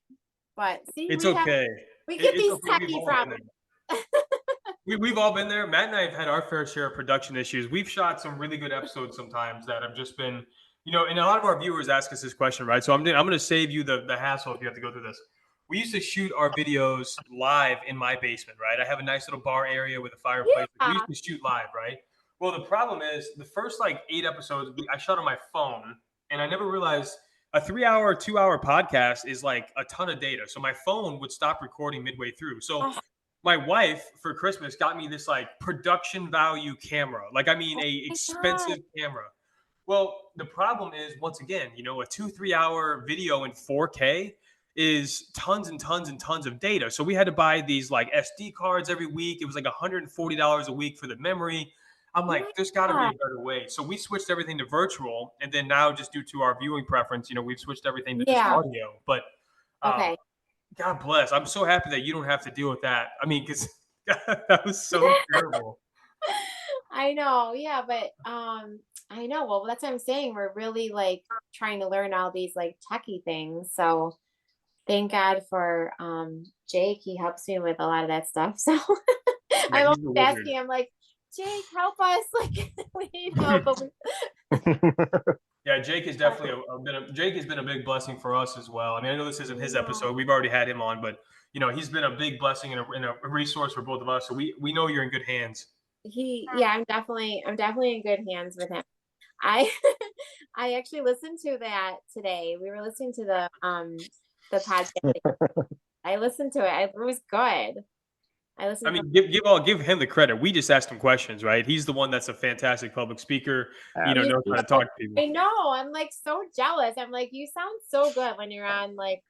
S3: But see,
S1: it's okay.
S3: we get
S1: It's
S3: these
S1: okay. We've
S3: techie
S1: all been
S3: problems.
S1: there. We've all been there. Matt and I have had our fair share of production issues. We've shot some really good episodes sometimes that have just been, and a lot of our viewers ask us this question, right? So I'm going to save you the hassle if you have to go through this. We used to shoot our videos live in my basement, right? I have a nice little bar area with a fireplace. We
S3: Yeah.
S1: used to shoot live, right? Well, the problem is the first like 8 episodes I shot on my phone, and I never realized a 3 hour, 2 hour podcast is like a ton of data. So my phone would stop recording midway through. So
S3: Oh,
S1: my wife for Christmas got me this like production value camera. Like, I mean, a
S3: my God.
S1: expensive camera. Well, the problem is, once again, a 2, 3 hour video in 4K is tons and tons and tons of data. So we had to buy these like SD cards every week. It was like $140 a week for the memory. I'm
S3: Oh my
S1: like, there's got to be
S3: God.
S1: a better way. So we switched everything to virtual, and then now just due to our viewing preference, we've switched everything to just
S3: Yeah.
S1: audio. But um,
S3: Okay.
S1: God bless. I'm so happy that you don't have to deal with that. I mean, because that was so terrible.
S3: I know. Yeah, but I know. Well, that's what I'm saying. We're really like trying to learn all these like techie things. So thank God for Jake. He helps me with a lot of that stuff. So
S1: Yeah,
S3: I'm always
S1: he's the wizard.
S3: asking him like, Jake, help us. Like we need help. But
S1: Yeah, Jake is definitely Jake has been a big blessing for us as well. I mean, I know this isn't his episode. We've already had him on, but he's been a big blessing and a resource for both of us. So we know you're in good hands.
S3: yeah, I'm definitely in good hands with him. I I actually listened to that today. We were listening to the podcast. I listened to it. It was good. I
S1: I
S3: listened to
S1: mean, give him the credit. We just asked him questions, right? He's the one that's a fantastic public speaker.
S3: you
S1: Knows how to talk to people.
S3: I know. I'm like so jealous. I'm like, you sound so good when you're on like,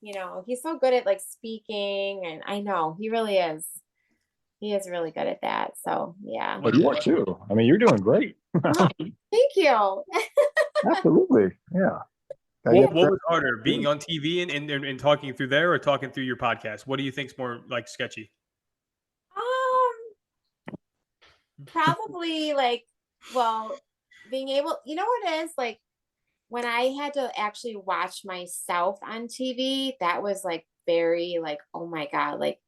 S3: he's so good at like speaking, and I know he really is. He is really good at that. So yeah.
S2: But you are too. I mean, you're doing great.
S3: Oh, thank you.
S2: Absolutely. Yeah.
S1: What was harder, being on TV and talking through there, or talking through your podcast? What do you think's more like sketchy?
S3: Probably like, well, being able, what it is like when I had to actually watch myself on TV, that was like very like, oh my God, like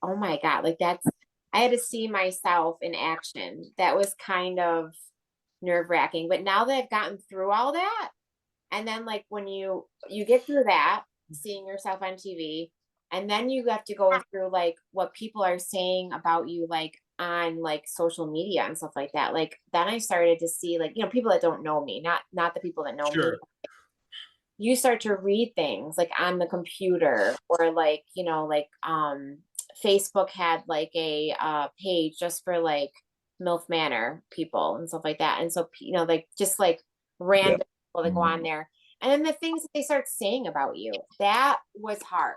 S3: I had to see myself in action. That was kind of nerve wracking. But now that I've gotten through all that, And then like when you get through that, seeing yourself on TV, and then you have to go through like what people are saying about you, like on like social media and stuff like that. Like then I started to see like, you know, people that don't know me, not the people that know me.
S1: Sure.
S3: You start to read things like on the computer, or like, you know, like Facebook had like a page just for like Milf Manor people and stuff like that. And so, you know, like just like
S2: Yeah.
S3: random people that go on there. And then the things that they start saying about you, that was hard,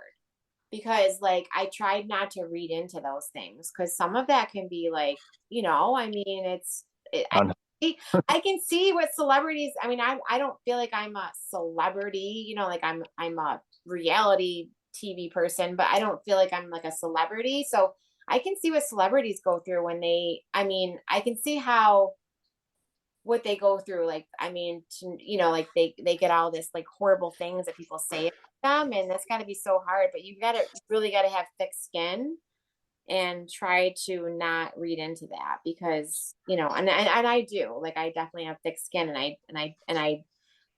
S3: because like I tried not to read into those things, because some of that can be like, you know, I mean, I can see what celebrities. I mean, I don't feel like I'm a celebrity, you know, like I'm a reality TV person, but I don't feel like I'm like a celebrity. So I can see what celebrities go through when they. I mean, I can see how what they go through. Like, I mean, you know, like they get all this like horrible things that people say about them, and that's got to be so hard. But you really got to have thick skin and try to not read into that, because you know, and I do, like I definitely have thick skin, and I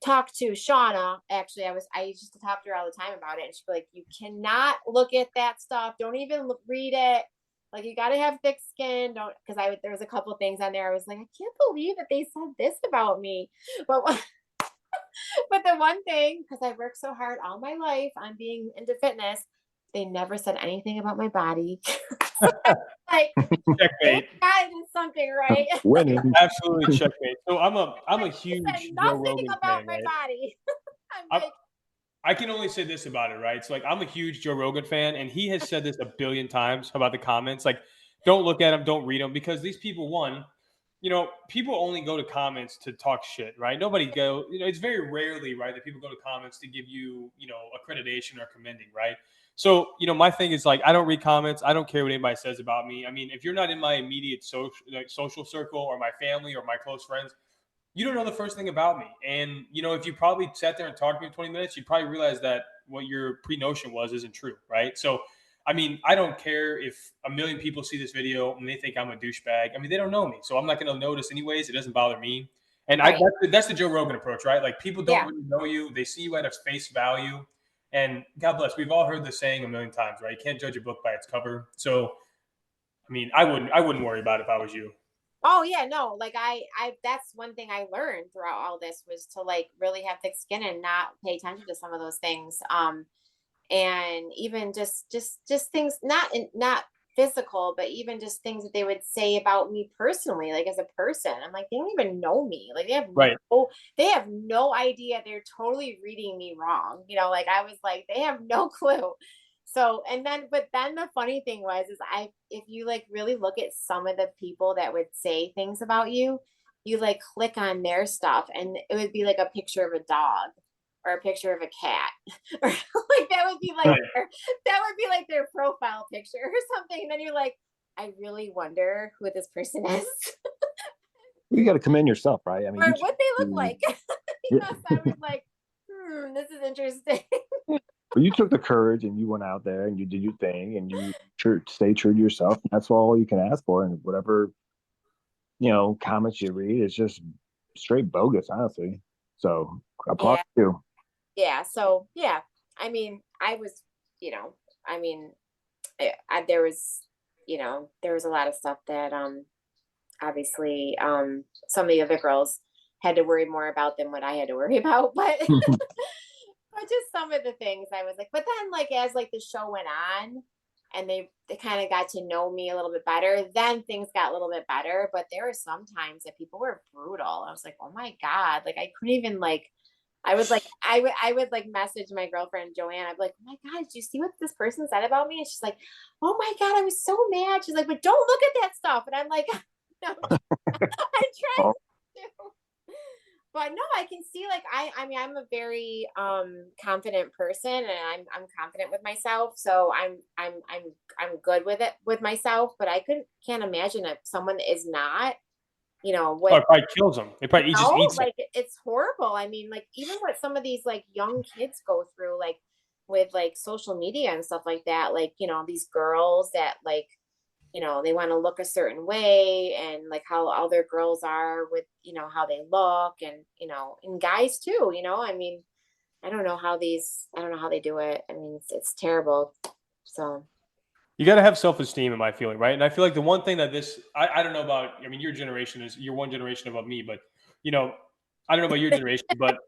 S3: talked to Shauna. Actually, I used to talk to her all the time about it, and she'd be like, you cannot look at that stuff, don't even read it, like you got to have thick skin, don't, because there was a couple things on there I was like, I can't believe that they said this about me. But but the one thing, because I worked so hard all my life on being into fitness, they never said anything about my body. Like, they
S1: Checkmate.
S3: got something right.
S2: Winning.
S1: Absolutely checkmate. So I'm a
S3: They said
S1: huge Joe
S3: nothing
S1: Rogan
S3: about
S1: fan,
S3: my
S1: right?
S3: body. I'm
S1: I,
S3: like,
S1: I can only say this about it, right? So like I'm a huge Joe Rogan fan, and he has said this a billion times about the comments. Like, don't look at them, don't read them, because these people, one, you know, people only go to comments to talk shit, right? Nobody go, you know, it's very rarely, right, that people go to comments to give you, you know, accreditation or commending, right? So, you know, my thing is like, I don't read comments. I don't care what anybody says about me. I mean, if you're not in my immediate social circle or my family or my close friends, you don't know the first thing about me. And, you know, if you probably sat there and talked to me 20 minutes, you'd probably realize that what your pre-notion was isn't true, right? So, I mean, I don't care if a million people see this video and they think I'm a douchebag. I mean, they don't know me. So I'm not going to notice anyways. It doesn't bother me. And
S3: right.
S1: that's the Joe Rogan approach, right? Like people don't
S3: Yeah.
S1: really know you. They see you at a face value. And God bless, we've all heard the saying a million times, right? You can't judge a book by its cover. So, I mean, I wouldn't worry about it if I was you.
S3: Oh yeah, no, like that's one thing I learned throughout all this, was to like really have thick skin and not pay attention to some of those things. And even just things, not physical, but even just things that they would say about me personally, like as a person. I'm like, they don't even know me. Like
S1: Right.
S3: they have no idea. They're totally reading me wrong. You know, like I was like, they have no clue. So, but then the funny thing was, is if you like really look at some of the people that would say things about you, you like click on their stuff and it would be like a picture of a dog or a picture of a cat, or like that would be like
S1: Right.
S3: that would be like their profile picture or something. And then you're like, I really wonder who this person is.
S2: You got to commend yourself, right? I mean,
S3: Or what they look
S2: you,
S3: like. You know, so I was like, this is interesting.
S2: but you took the courage and you went out there and you did your thing and you stay true to yourself. That's all you can ask for. And whatever, comments you read is just straight bogus, honestly. So applaud
S3: Yeah.
S2: you.
S3: Yeah. So yeah, I mean, I was, you know, I mean, there was, there was a lot of stuff that, obviously, some of the other girls had to worry more about than what I had to worry about, but, but just some of the things I was like, but then like, as like the show went on and they kind of got to know me a little bit better, then things got a little bit better. But there were some times that people were brutal. I was like, oh my God, like I couldn't even like, I would like message my girlfriend Joanne. I'd be like, oh my God, did you see what this person said about me? And she's like, oh my God, I was so mad. She's like, but don't look at that stuff. And I'm like, no, I'm trying
S2: Oh,
S3: to. But no, I can see like I mean I'm a very confident person, and I'm confident with myself. So I'm good with it with myself, but can't imagine if someone is not,
S1: Oh,
S3: what.
S1: it probably kills them. He just
S3: No,
S1: eats them.
S3: like it's horrible. I mean, like even what some of these like young kids go through, like with like social media and stuff like that, like, these girls that like you know, they want to look a certain way, and like how other girls are with, you know, how they look, and, you know, and guys too, you know, I mean, I don't know how they do it. I mean, it's terrible. So,
S1: You got to have self-esteem in my feeling, right? And I feel like the one thing that I don't know about, I mean, your generation is, you're one generation above me, but, you know, I don't know about your generation, but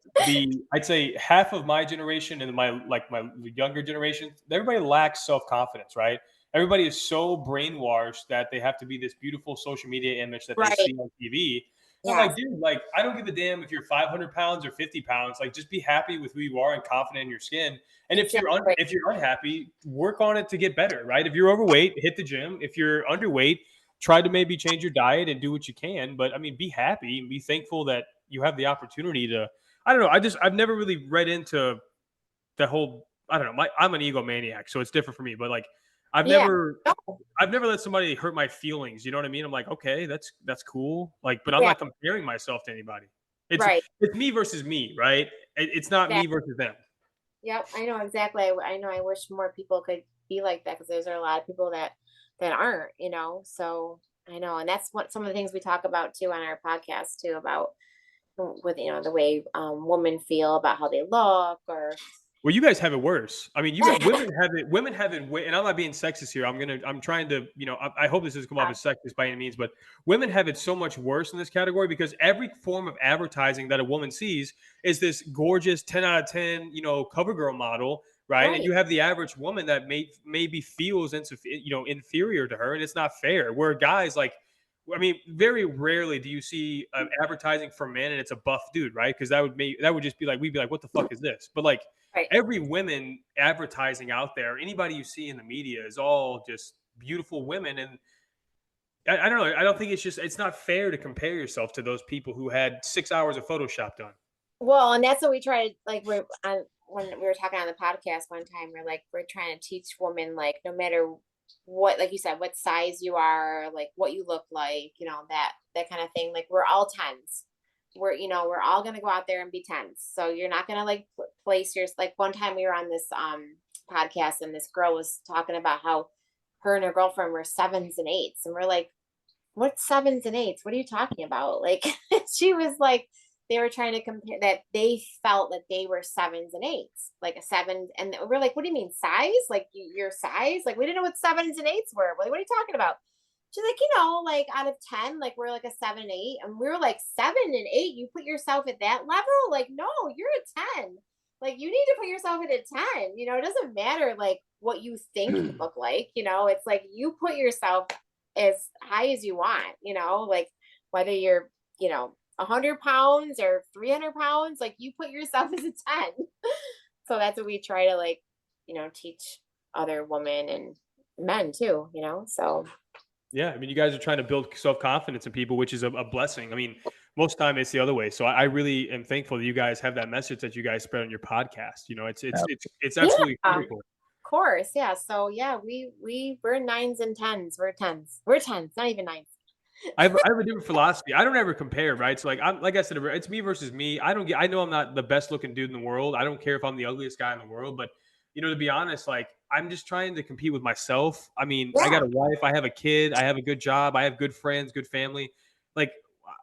S1: I'd say half of my generation and my younger generation, everybody lacks self-confidence, right? Everybody is so brainwashed that they have to be this beautiful social media image that they
S3: right.
S1: see on TV. I'm
S3: Yeah.
S1: like, dude, like, I don't give a damn if you're 500 pounds or 50 pounds. Like, just be happy with who you are and confident in your skin. And
S3: Exactly.
S1: if you're unhappy, work on it to get better, right? If you're overweight, hit the gym. If you're underweight, try to maybe change your diet and do what you can. But I mean, be happy and be thankful that you have the opportunity to. I don't know. I've never really read into the whole. I don't know. I'm an egomaniac, so it's different for me. But like, I've
S3: Yeah.
S1: never
S3: No.
S1: I've never let somebody hurt my feelings. You know what I mean? I'm like, okay, that's cool. Like, but I'm
S3: Yeah.
S1: not comparing myself to anybody. It's
S3: Right.
S1: it's me versus me, right? It's not
S3: Yeah.
S1: me versus them.
S3: Yep. I know exactly. I know. I wish more people could be like that, because there's a lot of people that aren't. You know. So I know, and that's what some of the things we talk about too on our podcast too, about with, you know, the way women feel about how they look, or
S1: Well, you guys have it worse. I mean, you got women have it way, and I'm not being sexist here. I'm trying to, you know, I hope this doesn't come off as sexist by any means, but women have it so much worse in this category because every form of advertising that a woman sees is this gorgeous 10 out of 10, you know, cover girl model, right? And
S3: right.
S1: you have the average woman that maybe feels inferior to her, and it's not fair. Where guys like, I mean, very rarely do you see advertising for men and it's a buff dude, right? Because that would just be like, we'd be like, what the fuck is this? But like
S3: Right.
S1: every women advertising out there, anybody you see in the media is all just beautiful women. And I don't know. I don't think it's not fair to compare yourself to those people who had 6 hours of Photoshop done.
S3: Well, and that's what we tried. Like we're on when we were talking on the podcast one time. We're trying to teach women, like, no matter what, like you said, what size you are, like what you look like, you know, that kind of thing. Like we're all tens. We're, you know, we're all gonna go out there and be tens. So you're not gonna like place your, like one time we were on this podcast, and this girl was talking about how her and her girlfriend were sevens and eights, and we're like, what sevens and eights? What are you talking about? Like, she was like, they were trying to compare that, they felt that they were sevens and eights, like a seven. And we're like, what do you mean size? Like your size? Like, we didn't know what sevens and eights were. Like, what are you talking about? She's like, you know, like out of 10, like we're like a 7, 8. And we were like, 7 and 8, you put yourself at that level? Like, no, you're a 10. Like, you need to put yourself at a 10. You know, it doesn't matter like what you think you look like, you know, it's like you put yourself as high as you want, you know, like whether you're, you know, 100 pounds or 300 pounds, like you put yourself as a 10. So that's what we try to, like, you know, teach other women and men too, you know. So
S1: Yeah, I mean, you guys are trying to build self confidence in people, which is a blessing. I mean, most time it's the other way. So I really am thankful that you guys have that message that you guys spread on your podcast. You know, it's
S3: yeah,
S1: absolutely
S3: of
S1: critical.
S3: course, yeah. So yeah, we're nines and tens. We're tens. We're tens, not even nines.
S1: I have a different philosophy. I don't ever compare, right? So like I said, it's me versus me. I know I'm not the best looking dude in the world. I don't care if I'm the ugliest guy in the world, but you know, to be honest, like I'm just trying to compete with myself. I mean, I got
S3: Yeah,
S1: a wife, I have a kid, I have a good job, I have good friends, good family. Like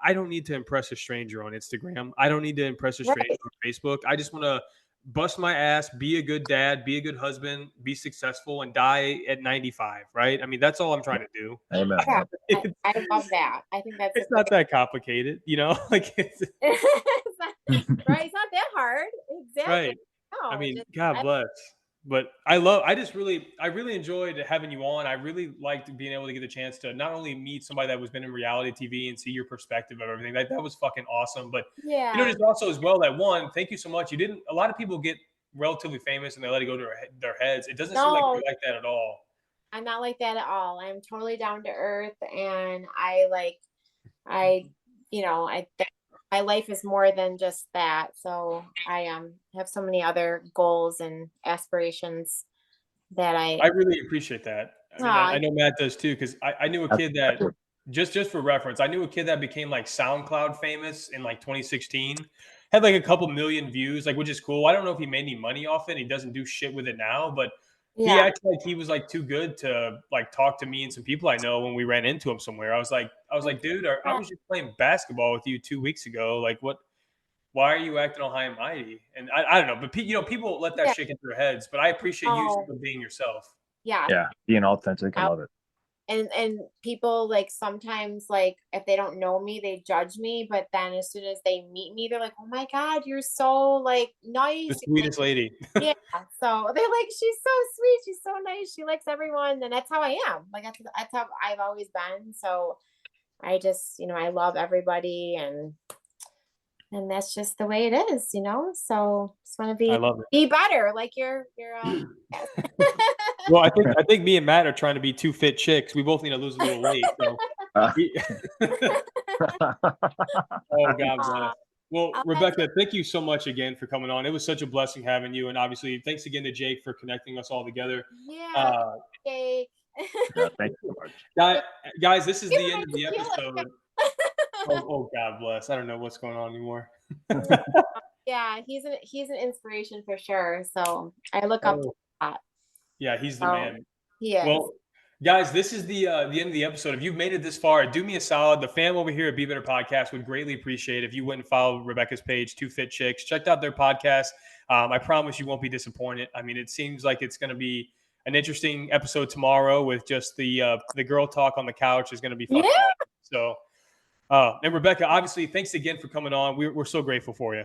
S1: I don't need to impress a stranger on Instagram. I don't need to impress a stranger
S3: right.
S1: on Facebook. I just want to bust my ass, be a good dad, be a good husband, be successful, and die at 95. Right? I mean, that's all I'm trying to do.
S2: Amen.
S3: Yeah,
S2: Yep.
S3: I love that. I think that's a
S1: It's not that complicated, you know. Like,
S3: it's not, right. It's not that hard. Exactly.
S1: right? I
S3: No,
S1: mean,
S3: just
S1: God bless. But I really enjoyed having you on. I really liked being able to get the chance to not only meet somebody that was been in reality TV and see your perspective of everything. That was fucking awesome. But you know,
S3: yeah.
S1: just also as well that one, thank you so much. You didn't. A lot of people get relatively famous and they let it go to their heads. It doesn't seem like
S3: No,
S1: you're like that at all.
S3: I'm not like that at all. I'm totally down to earth, and I like, I, you know, my life is more than just that. So I have so many other goals and aspirations that
S1: I really appreciate that. I mean, I
S3: uh,
S1: know Matt does too, because I knew a kid that
S2: Absolutely.
S1: just for reference, I knew a kid that became like SoundCloud famous in like 2016, had like a couple million views, like which is cool. I don't know if he made any money off it. He doesn't do shit with it now, but He
S3: Yeah.
S1: acted like he was like too good to like talk to me and some people I know when we ran into him somewhere. I was like, dude, I was just playing basketball with you 2 weeks ago. Like, what? Why are you acting all high and mighty? And I don't know, but people let that
S3: Yeah.
S1: shit get to their heads. But I appreciate you
S3: Oh,
S1: still being yourself.
S3: yeah.
S2: Yeah, being authentic, I love it.
S3: And people like sometimes like if they don't know me they judge me, but then as soon as they meet me they're like, oh my god, you're so like
S1: The
S3: nice.
S1: sweetest lady.
S3: Yeah, so they're like, she's so sweet, she's so nice, she likes everyone, and that's how I am. Like that's how I've always been. So I just I love everybody, and that's just the way it is. So just want to
S1: I love
S3: be better, like you're yes.
S1: Well, I think me and Matt are trying to be two fit chicks. We both need to lose a little weight. So oh, God bless. Well, Rebecca, thank you so much again for coming on. It was such a blessing having you, and obviously, thanks again to Jake for connecting us all together.
S3: Yeah, Jake.
S2: Thank you so much.
S1: Guys, this is the end of the
S3: Tequila.
S1: episode. Oh, God bless. I don't know what's going on anymore.
S3: Yeah, he's an inspiration for sure. So I look up to that.
S1: Yeah, he's the man.
S3: He is.
S1: Well, guys, this is the end of the episode. If you've made it this far, do me a solid. The fam over here at Be Better Podcast would greatly appreciate if you went and followed Rebecca's page, Two Fit Chicks. Checked out their podcast. I promise you won't be disappointed. I mean, it seems like it's going to be an interesting episode tomorrow with just the girl talk on the couch is going to be fun.
S3: Yeah.
S1: So, and Rebecca, obviously, thanks again for coming on. We're so grateful for you.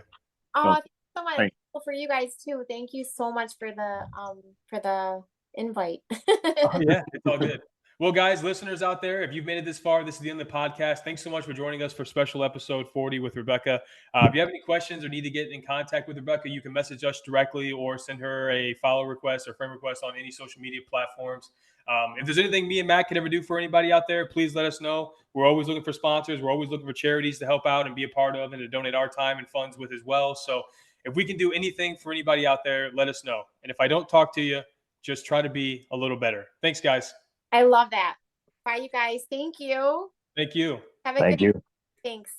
S3: Oh, thank you so much. For you guys too. Thank you so much for the invite.
S1: Oh, yeah, it's all good. Well, guys, listeners out there, if you've made it this far, this is the end of the podcast. Thanks so much for joining us for special episode 40 with Rebecca. If you have any questions or need to get in contact with Rebecca, you can message us directly or send her a follow request or friend request on any social media platforms. If there's anything me and Matt can ever do for anybody out there, please let us know. We're always looking for sponsors. We're always looking for charities to help out and be a part of and to donate our time and funds with as well. So if we can do anything for anybody out there, let us know. And if I don't talk to you, just try to be a little better. Thanks, guys.
S3: I love that. Bye, you guys. Thank you.
S1: Thank you.
S3: Have a good.
S2: You.
S3: Thanks.